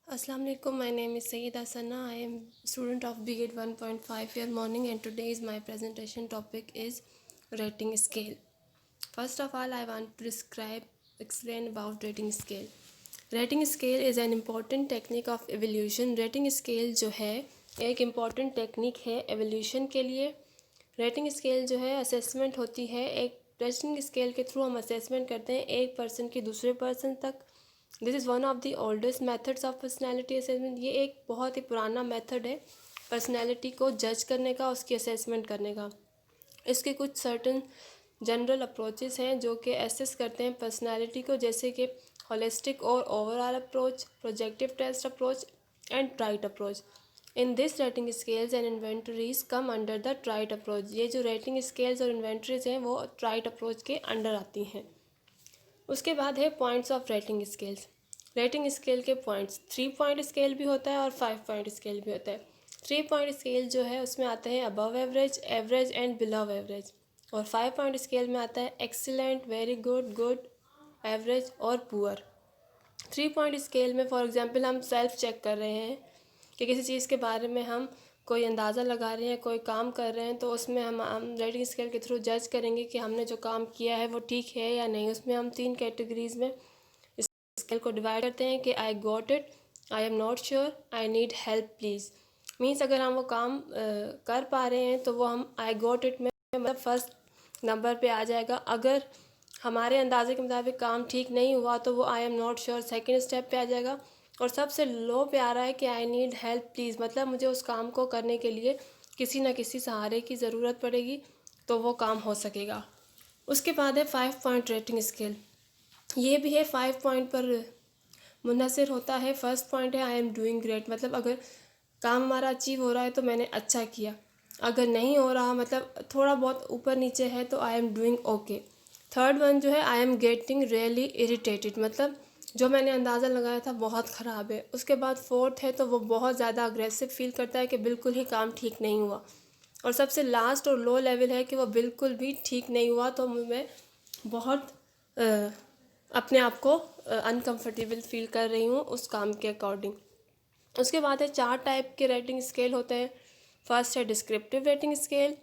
Assalamu alaikum. My name is Sayyida Sana. I am student of BEd 1.5 year morning, and today is my presentation topic is rating scale. First of all, I want to explain about rating scale. Rating scale is an important technique of evolution. Rating scale जो है एक important technique है evolution के लिए. Rating scale जो है assessment होती है. एक rating scale के through हम assessment करते हैं एक person की दूसरे person तक. This is one of the oldest methods of personality assessment. ये एक बहुत ही पुराना मेथड है पर्सनैलिटी को जज करने का, उसकी असेसमेंट करने का. इसके कुछ सर्टन जनरल अप्रोचेस हैं जो कि एसेस करते हैं पर्सनैलिटी को, जैसे कि होलिस्टिक और overall approach, projective test approach and trait approach. In this rating scales and inventories come under the trait approach. ये जो रेटिंग स्केल्स और इन्वेंटरीज हैं वो ट्राइट अप्रोच के अंडर आती हैं. उसके बाद है points of rating scales. Rating scale के पॉइंट्स 3 पॉइंट स्केल भी होता है और 5 पॉइंट स्केल भी होता है. 3 पॉइंट स्केल जो है उसमें आते हैं above average, average and below average. और 5 पॉइंट स्केल में आता है excellent, very good, good, average और पुअर. 3 पॉइंट स्केल में फॉर एग्जांपल हम सेल्फ चेक कर रहे हैं कि किसी चीज़ के बारे में हम कोई अंदाज़ा लगा रहे हैं, कोई काम कर रहे हैं, तो उसमें हम रेटिंग स्केल के थ्रू जज करेंगे कि हमने जो काम किया है वो ठीक है या नहीं. उसमें हम 3 कैटेगरीज़ में स्केल को डिवाइड करते हैं कि I got it, I am not sure, I need help please. Means अगर हम वो काम कर पा रहे हैं तो वो हम आई गॉट इट में मतलब फर्स्ट नंबर पे आ जाएगा. अगर हमारे अंदाजे के मुताबिक काम ठीक नहीं हुआ तो वो I am not sure second step पे आ जाएगा. और सबसे लो पे आ रहा है कि आई नीड हेल्प प्लीज़, मतलब मुझे उस काम को करने के लिए किसी न किसी सहारे की ज़रूरत पड़ेगी तो वो काम हो सकेगा. उसके बाद है 5 पॉइंट रेटिंग स्केल. ये भी है 5 पॉइंट पर मुनहसर होता है. फर्स्ट पॉइंट है आई एम डूइंग ग्रेट, मतलब अगर काम हमारा अचीव हो रहा है तो मैंने अच्छा किया. अगर नहीं हो रहा, मतलब थोड़ा बहुत ऊपर नीचे है, तो I am doing okay. Third one जो है I am getting really irritated, मतलब जो मैंने अंदाज़ा लगाया था बहुत ख़राब है. उसके बाद फोर्थ है तो वो बहुत ज़्यादा अग्रेसिव फील करता है कि बिल्कुल ही काम ठीक नहीं हुआ. और सबसे लास्ट और लो लेवल है कि वो बिल्कुल भी ठीक नहीं हुआ तो मैं बहुत अपने आप को अनकंफर्टेबल फील कर रही हूँ उस काम के अकॉर्डिंग. उसके बाद है 4 टाइप के रेटिंग स्केल होते हैं. फर्स्ट है descriptive rating scale,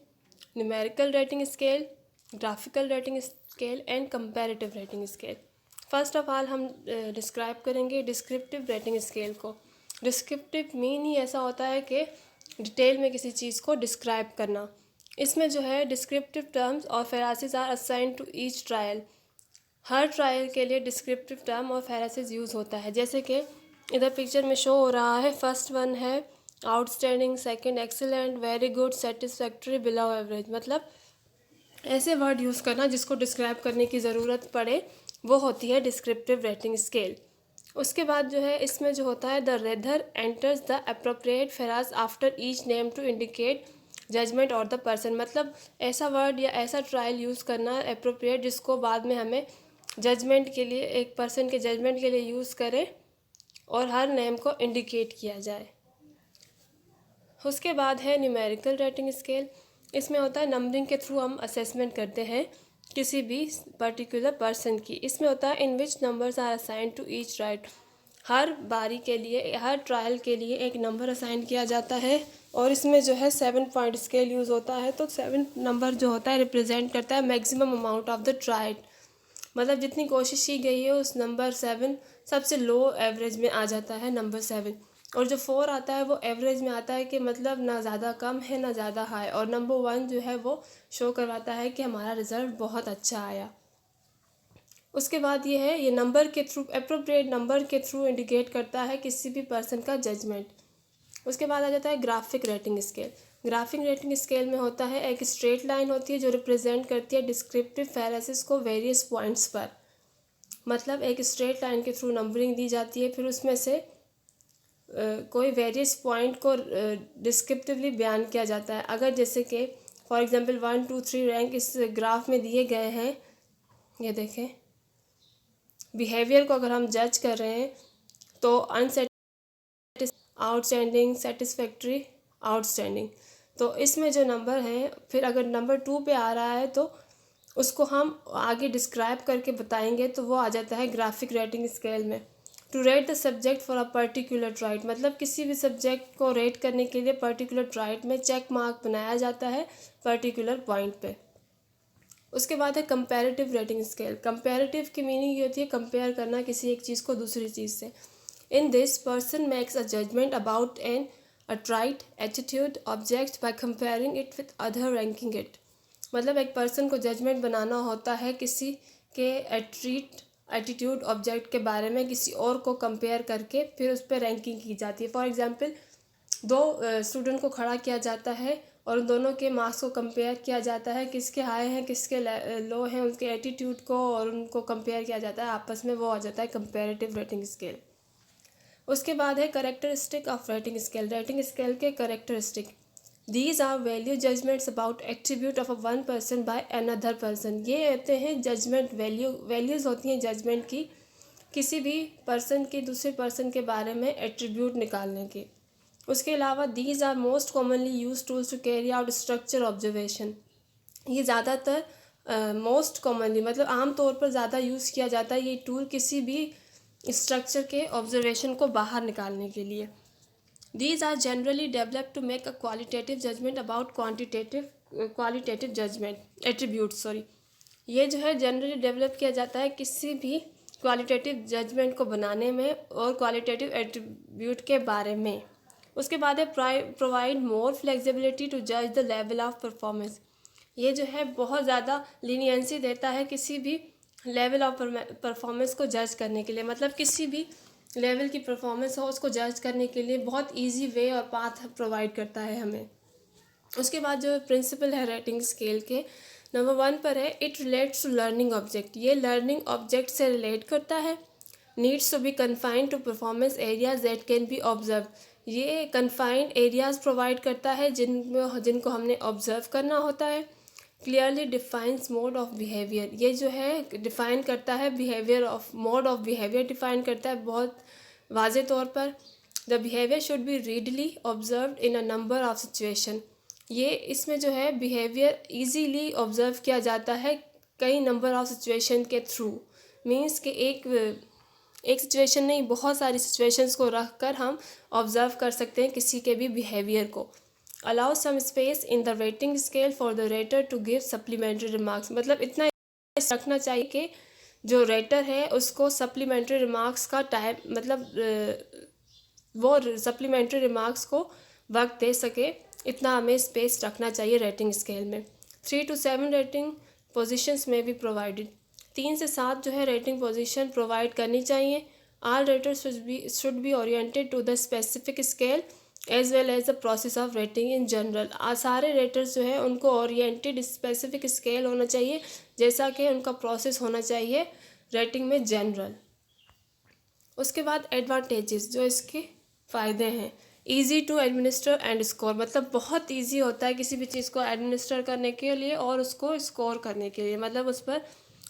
numerical rating scale, graphical rating scale and comparative rating scale. First of all हम डिस्क्राइब करेंगे डिस्क्रिप्टिव रेटिंग स्केल को. डिस्क्रिप्टिव मीन ही ऐसा होता है कि डिटेल में किसी चीज़ को डिस्क्राइब करना. इसमें जो है डिस्क्रिप्टिव टर्म्स और phrases are assign to each trial. हर ट्रायल के लिए डिस्क्रिप्टिव टर्म और फ्रेजेस यूज़ होता है. जैसे कि इधर पिक्चर में शो हो रहा है. फर्स्ट वन है outstanding, second excellent, very good, satisfactory, below average. मतलब ऐसे वर्ड यूज़ करना जिसको डिस्क्राइब करने की ज़रूरत पड़े, वो होती है डिस्क्रिप्टिव रेटिंग स्केल. उसके बाद जो है इसमें जो होता है the rater enters the appropriate phrase after each name to indicate judgement और द पर्सन. मतलब ऐसा वर्ड या ऐसा ट्रायल यूज़ करना अप्रोप्रिएट जिसको बाद में हमें जजमेंट के लिए, एक पर्सन के जजमेंट के लिए यूज़ करें और हर नेम को इंडिकेट किया जाए. उसके बाद है न्यूमेरिकल रेटिंग स्केल. इसमें होता है नंबरिंग के थ्रू हम असेसमेंट करते हैं किसी भी पर्टिकुलर पर्सन की. इसमें होता है in which numbers are assign to each right. हर बारी के लिए, हर ट्रायल के लिए एक नंबर असाइन किया जाता है. और इसमें जो है 7 पॉइंट स्केल यूज़ होता है. तो 7 नंबर जो होता है रिप्रेजेंट करता है maximum amount of the trial. मतलब जितनी कोशिश की गई है उस नंबर 7 सबसे लो एवरेज में आ जाता है नंबर 7. और जो 4 आता है वो एवरेज में आता है कि मतलब ना ज़्यादा कम है ना ज़्यादा हाई. और नंबर 1 जो है वो शो करवाता है कि हमारा रिज़ल्ट बहुत अच्छा आया. उसके बाद ये है, ये नंबर के थ्रू, अप्रोप्रिएट नंबर के थ्रू इंडिकेट करता है किसी भी पर्सन का जजमेंट. उसके बाद आ जाता है graphic rating scale. Graphic rating scale में होता है एक स्ट्रेट लाइन होती है जो रिप्रेजेंट करती है डिस्क्रिप्टिव फ्रेजेस को वेरियस पॉइंट्स पर. मतलब एक स्ट्रेट लाइन के थ्रू नंबरिंग दी जाती है, फिर उसमें से कोई वेरियस पॉइंट को डिस्क्रिप्टिवली बयान किया जाता है. अगर जैसे कि फॉर एग्जांपल 1 2 3 रैंक इस ग्राफ में दिए गए हैं, ये देखें, बिहेवियर को अगर हम जज कर रहे हैं तो आउटस्टैंडिंग, सेटिस्फैक्ट्री, आउटस्टैंडिंग. तो इसमें जो नंबर हैं, फिर अगर नंबर 2 पे आ रहा है तो उसको हम आगे डिस्क्राइब करके बताएंगे तो वो आ जाता है ग्राफिक रेटिंग स्केल में. To rate the subject for a particular trait, मतलब किसी भी सब्जेक्ट को रेट करने के लिए पर्टिकुलर ट्राइट में चेक मार्क बनाया जाता है पर्टिकुलर पॉइंट पे। उसके बाद है कंपैरेटिव रेटिंग स्केल। कंपैरेटिव की मीनिंग ये होती है कंपेयर करना किसी एक चीज़ को दूसरी चीज़ से। In this person makes a judgement about an a trait attitude object by comparing it with other ranking it, मतलब एक पर्सन को जजमेंट बनाना होता है किसी के एटीट्यूड ऑब्जेक्ट के बारे में किसी और को कंपेयर करके फिर उस पर रैंकिंग की जाती है। फॉर एग्जांपल दो स्टूडेंट को खड़ा किया जाता है और उन दोनों के मार्क्स को कंपेयर किया जाता है, किसके हाई हैं किसके लो हैं, उनके एटीट्यूड को और उनको कंपेयर किया जाता है आपस में, वो आ जाता है कंपेरेटिव रेटिंग स्केल। उसके बाद है characteristic of rating scale. Rating scale के characteristic, these are value judgements about attribute of a one person by another person. ये होते हैं जजमेंट, वैल्यूज़ होती हैं जजमेंट की किसी भी पर्सन के दूसरे पर्सन के बारे में एट्रीब्यूट निकालने के। उसके अलावा these are most commonly use tools to carry out structure observation. ये ज़्यादातर मोस्ट कॉमनली मतलब आम तौर पर ज़्यादा यूज़ किया जाता है ये टूल किसी भी स्ट्रक्चर के ऑब्जर्वेशन को बाहर निकालने के लिए। These are generally developed to make a qualitative judgment about qualitative judgment attributes sorry। ये जो है जनरली डेवलप किया जाता है किसी भी क्वालिटेटिव जजमेंट को बनाने में और क्वालिटेटिव एट्रीब्यूट के बारे में। उसके बाद है प्रोवाइड मोर फ्लेक्सिबिलिटी टू जज द लेवल ऑफ परफॉर्मेंस। ये जो है बहुत ज़्यादा लीनियंसी देता है किसी भी लेवल ऑफ परफॉर्मेंस को जज करने के लिए, मतलब किसी भी लेवल की परफॉर्मेंस हो उसको जज करने के लिए बहुत इजी वे और पाथ प्रोवाइड करता है हमें। उसके बाद जो प्रिंसिपल है रेटिंग स्केल के नंबर 1 पर है it relates to learning object. ये लर्निंग ऑब्जेक्ट से रिलेट करता है। Needs to be confined to performance areas that can be observe. ये कन्फाइंड एरियाज प्रोवाइड करता है जिनको हमने ऑब्जर्व करना होता है। Clearly defines mode of behaviour. ये जो है डिफ़ाइन करता है behaviour of mode of behaviour define करता है बहुत वाज़े तौर पर। The behaviour should be readily observe in a number of situation. ये इसमें जो है बिहेवियर इजीली ऑब्जर्व किया जाता है कई नंबर ऑफ सिचुएशन के थ्रू। मीन्स कि एक सिचुएशन नहीं बहुत सारी सिचुएशंस को रख कर हम ऑब्जर्व कर सकते हैं किसी के भी बिहेवियर को। Allow some space in the rating scale for the rater to give supplementary remarks. मतलब इतना रखना चाहिए कि जो रेटर है उसको सप्लीमेंट्री रिमार्क्स का टाइम मतलब वो सप्लीमेंट्री रिमार्क्स को वक्त दे सके, इतना हमें स्पेस रखना चाहिए रेटिंग स्केल में। 3 to 7 रेटिंग पोजीशंस में भी प्रोवाइडेड। 3 से 7 जो है रेटिंग पोजीशन प्रोवाइड करनी चाहिए। All raters should be oriented to the specific scale as well as the process of rating in general. सारे रेटर्स जो है उनको ओरिएंटेड स्पेसिफिक स्केल होना चाहिए जैसा कि उनका प्रोसेस होना चाहिए रेटिंग में जनरल। उसके बाद एडवांटेजेस जो इसके फ़ायदे हैं, easy to administer and score, मतलब बहुत ईजी होता है किसी भी चीज़ को एडमिनिस्टर करने के लिए और उसको स्कोर करने के लिए, मतलब उस पर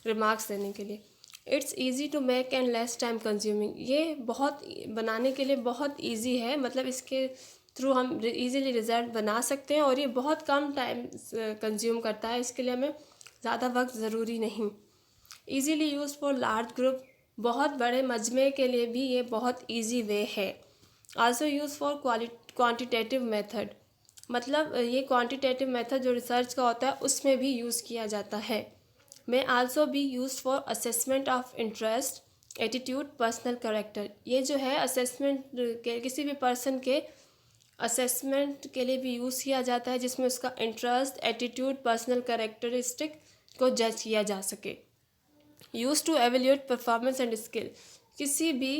रिमार्क्स देने के लिए। It's easy to make and less time consuming. ये बहुत बनाने के लिए बहुत ईजी है, मतलब इसके थ्रू हम इजीली रिजल्ट बना सकते हैं और ये बहुत कम टाइम कंज्यूम करता है, इसके लिए हमें ज़्यादा वक्त ज़रूरी नहीं। Easily use for large group, बहुत बड़े मजमे के लिए भी ये बहुत ईजी वे है। Also use for quantitative method, मतलब ये क्वांटिटेटिव मेथड जो रिसर्च का होता है उसमें भी यूज़ किया जाता है। में also be use for assessment of interest attitude personal character. ये जो है असेसमेंट के किसी भी पर्सन के असेसमेंट के लिए भी यूज़ किया जाता है जिसमें उसका इंटरेस्ट एटीट्यूड पर्सनल कैरेक्टरिस्टिक को जज किया जा सके। Use to evaluate performance and skill, किसी भी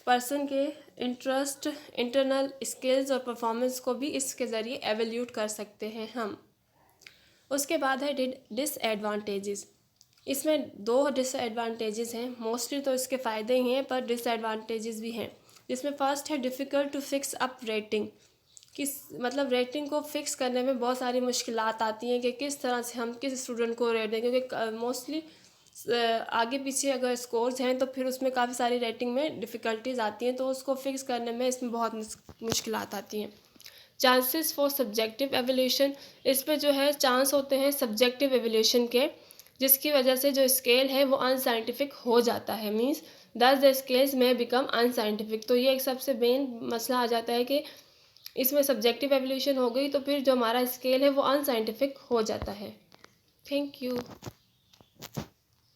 पर्सन के इंटरेस्ट इंटरनल स्किल्स और परफॉर्मेंस को भी इसके ज़रिए एवेल्यूट कर सकते हैं हम। उसके बाद है डिसएडवांटेजेस। इसमें 2 डिसएडवांटेजेस हैं, मोस्टली तो इसके फ़ायदे ही हैं पर डिसएडवांटेजेस भी हैं। जिसमें फर्स्ट है difficult to fix up rating, मतलब रेटिंग को फिक्स करने में बहुत सारी मुश्किलात आती हैं कि किस तरह से हम किस स्टूडेंट को रेट दें, क्योंकि मोस्टली आगे पीछे अगर स्कोर्स हैं तो फिर उसमें काफ़ी सारी रेटिंग में डिफ़िकल्टीज़ आती हैं, तो उसको फिक्स करने में इसमें बहुत मुश्किलात आती हैं। चांसेस फॉर सब्जेक्टिव एवोल्यूशन, इस पर जो है चांस होते हैं सब्जेक्टिव एवोल्यूशन के, जिसकी वजह से जो स्केल है वो अनसाइंटिफिक हो जाता है। मींस दस द स्केल्स में बिकम अनसाइंटिफिक। तो ये एक सबसे मेन मसला आ जाता है कि इसमें सब्जेक्टिव एवोल्यूशन हो गई तो फिर जो हमारा स्केल है वो अनसाइंटिफिक हो जाता है। Thank you.